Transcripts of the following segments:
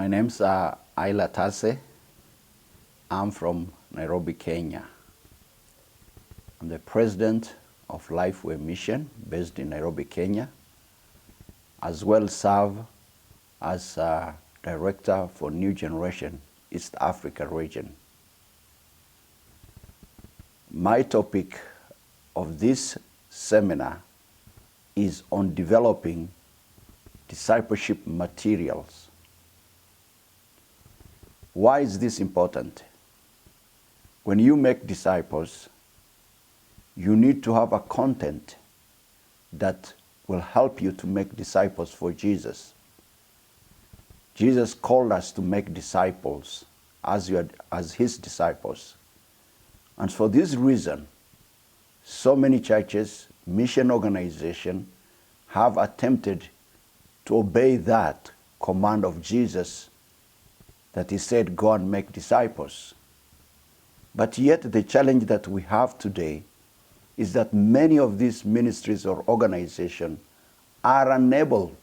My name's Ayla Tase. I'm from Nairobi, Kenya. I'm the president of Lifeway Mission based in Nairobi, Kenya, as well serve as director for New Generation East Africa region. My topic of this seminar is on developing discipleship materials. Why is this important? When you make disciples, you need to have a content that will help you to make disciples for Jesus. Jesus called us to make disciples as his disciples. And for this reason, so many churches, mission organizations have attempted to obey that command of Jesus that he said, go and make disciples. But yet the challenge that we have today is that many of these ministries or organizations are unable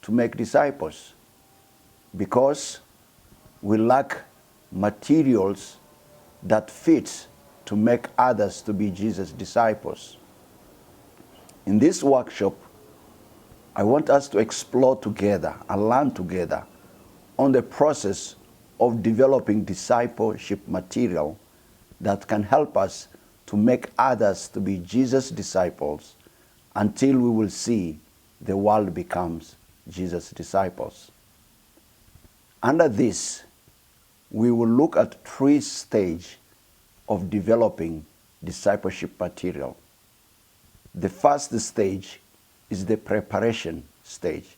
to make disciples because we lack materials that fit to make others to be Jesus' disciples. In this workshop, I want us to explore together and learn together on the process of developing discipleship material that can help us to make others to be Jesus' disciples until we will see the world becomes Jesus' disciples. Under this, we will look at 3 stages of developing discipleship material. The first stage is the preparation stage.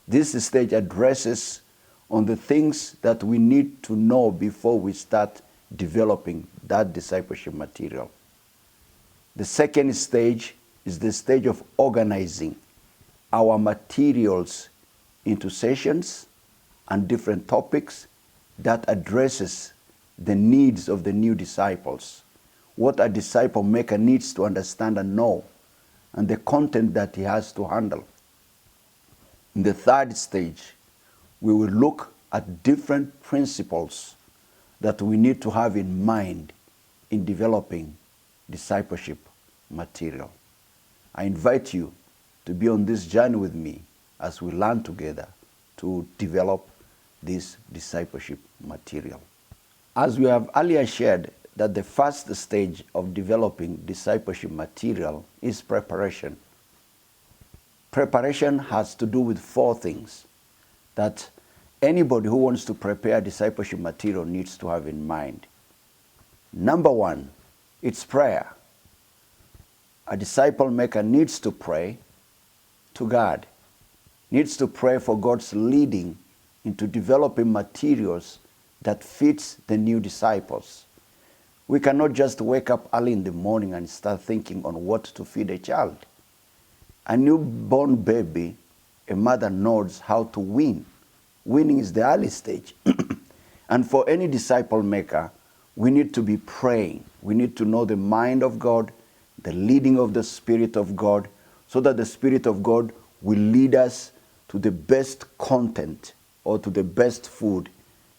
This stage addresses on the things that we need to know before we start developing that discipleship material. The second stage is the stage of organizing our materials into sessions and different topics that addresses the needs of the new disciples, what a disciple maker needs to understand and know, and the content that he has to handle. In the third stage, we will look at different principles that we need to have in mind in developing discipleship material. I invite you to be on this journey with me as we learn together to develop this discipleship material. As we have earlier shared, that the first stage of developing discipleship material is preparation. Preparation has to do with 4 things that anybody who wants to prepare discipleship material needs to have in mind. Number 1, it's prayer. A disciple maker needs to pray to God, needs to pray for God's leading into developing materials that fits the new disciples. We cannot just wake up early in the morning and start thinking on what to feed a child. A newborn baby, a mother knows how to wean. Weaning is the early stage. And for any disciple maker, we need to be praying. We need to know the mind of God, the leading of the Spirit of God, so that the Spirit of God will lead us to the best content or to the best food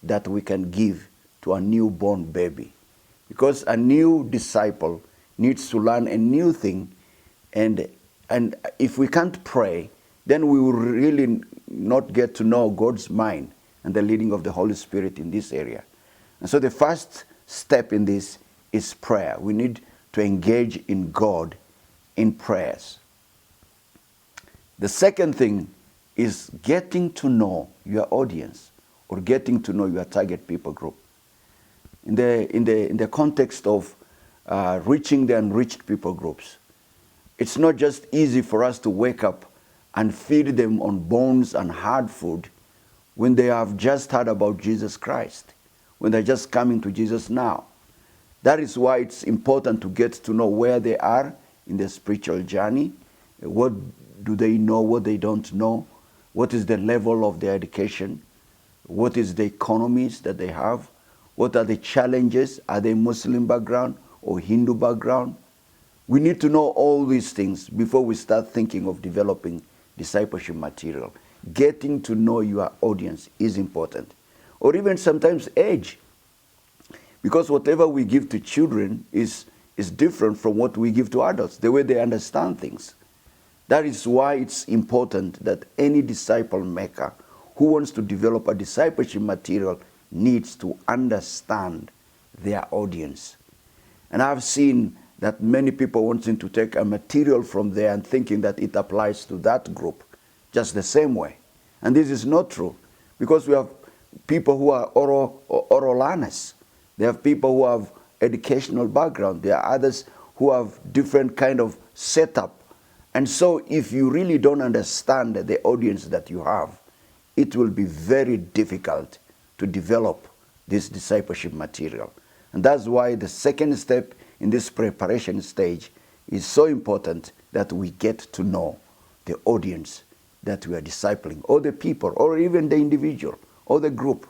that we can give to a newborn baby. Because a new disciple needs to learn a new thing, and if we can't pray, then we will really not get to know God's mind and the leading of the Holy Spirit in this area. And so the first step in this is prayer. We need to engage in God in prayers. The second thing is getting to know your audience or getting to know your target people group. In the context of reaching the unreached people groups, it's not just easy for us to wake up and feed them on bones and hard food when they have just heard about Jesus Christ, when they're just coming to Jesus now. That is why it's important to get to know where they are in their spiritual journey. What do they know, what they don't know? What is the level of their education? What is the economies that they have? What are the challenges? Are they Muslim background or Hindu background? We need to know all these things before we start thinking of developing discipleship material. Getting to know your audience is important. or even sometimes age. Because whatever we give to children is different from what we give to adults, the way they understand things. That is why it's important that any disciple maker who wants to develop a discipleship material needs to understand their audience. And I've seen that many people wanting to take a material from there and thinking that it applies to that group just the same way. And this is not true, because we have people who are oral learners. They have people who have educational background. There are others who have different kind of setup. And so if you really don't understand the audience that you have, it will be very difficult to develop this discipleship material. And that's why the second step in this preparation stage is so important, that we get to know the audience that we are discipling, or the people, or even the individual, or the group.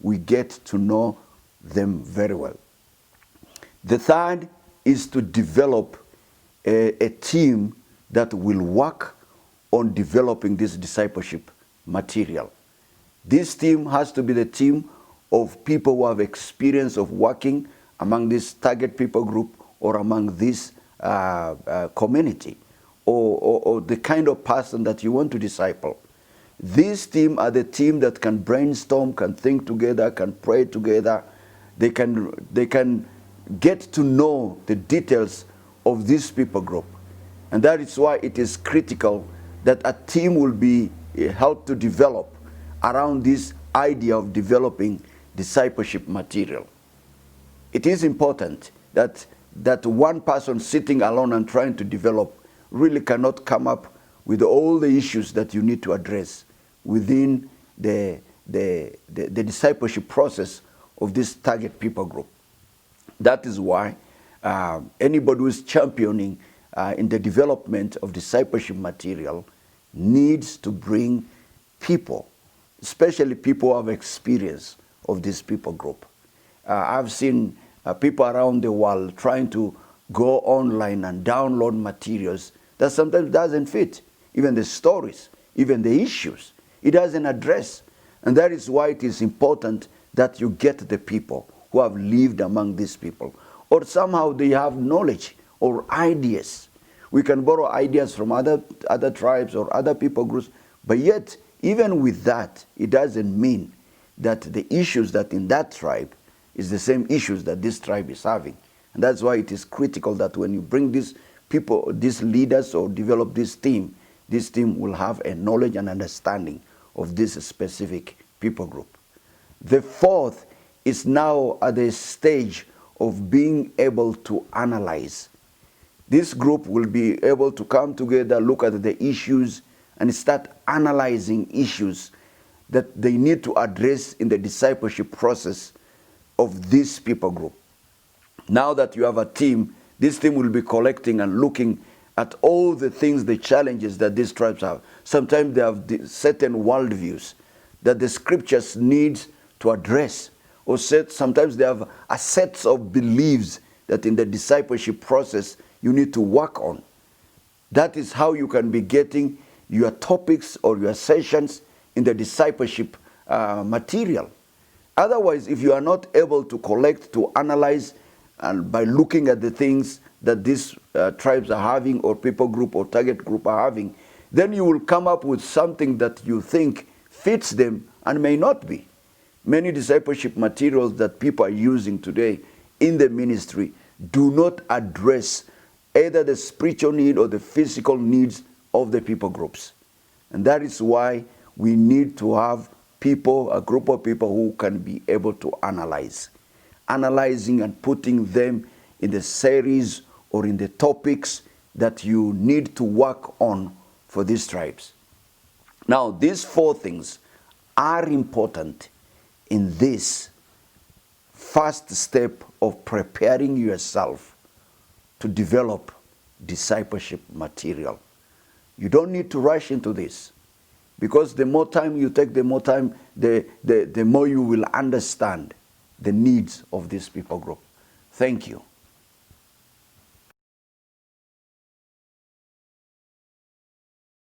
We get to know them very well. The third is to develop a team that will work on developing this discipleship material. This team has to be the team of people who have experience of working among this target people group, or among this community, or the kind of person that you want to disciple. This team are the team that can brainstorm, can think together, can pray together. They can get to know the details of this people group. And that is why it is critical that a team will be helped to develop around this idea of developing discipleship material. It is important that one person sitting alone and trying to develop really cannot come up with all the issues that you need to address within the discipleship process of this target people group. That is why anybody who is championing in the development of discipleship material needs to bring people, especially people who have experience of this people group. I've seen people around the world trying to go online and download materials that sometimes doesn't fit, even the stories, even the issues. It doesn't address. And that is why it is important that you get the people who have lived among these people, or somehow they have knowledge or ideas. We can borrow ideas from other tribes or other people groups, but yet, even with that, it doesn't mean that the issues that in that tribe is the same issues that this tribe is having. And that's why it is critical that when you bring these people, these leaders, or develop this team will have a knowledge and understanding of this specific people group. The fourth is now at the stage of being able to analyze. This group will be able to come together, look at the issues, and start analyzing issues that they need to address in the discipleship process of this people group. Now that you have a team, this team will be collecting and looking at all the things, the challenges that these tribes have. Sometimes they have certain worldviews that the scriptures need to address, or sometimes they have a set of beliefs that in the discipleship process you need to work on. That is how you can be getting your topics or your sessions in the discipleship material. Otherwise, if you are not able to collect, to analyze, and by looking at the things that these tribes are having, or people group or target group are having, then you will come up with something that you think fits them and may not be. Many discipleship materials that people are using today in the ministry do not address either the spiritual need or the physical needs of the people groups. And that is why we need to have people, a group of people who can be able to analyzing and putting them in the series or in the topics that you need to work on for these tribes. Now, these four things are important in this first step of preparing yourself to develop discipleship material. You don't need to rush into this, because the more time you take, the more you will understand the needs of this people group. Thank you.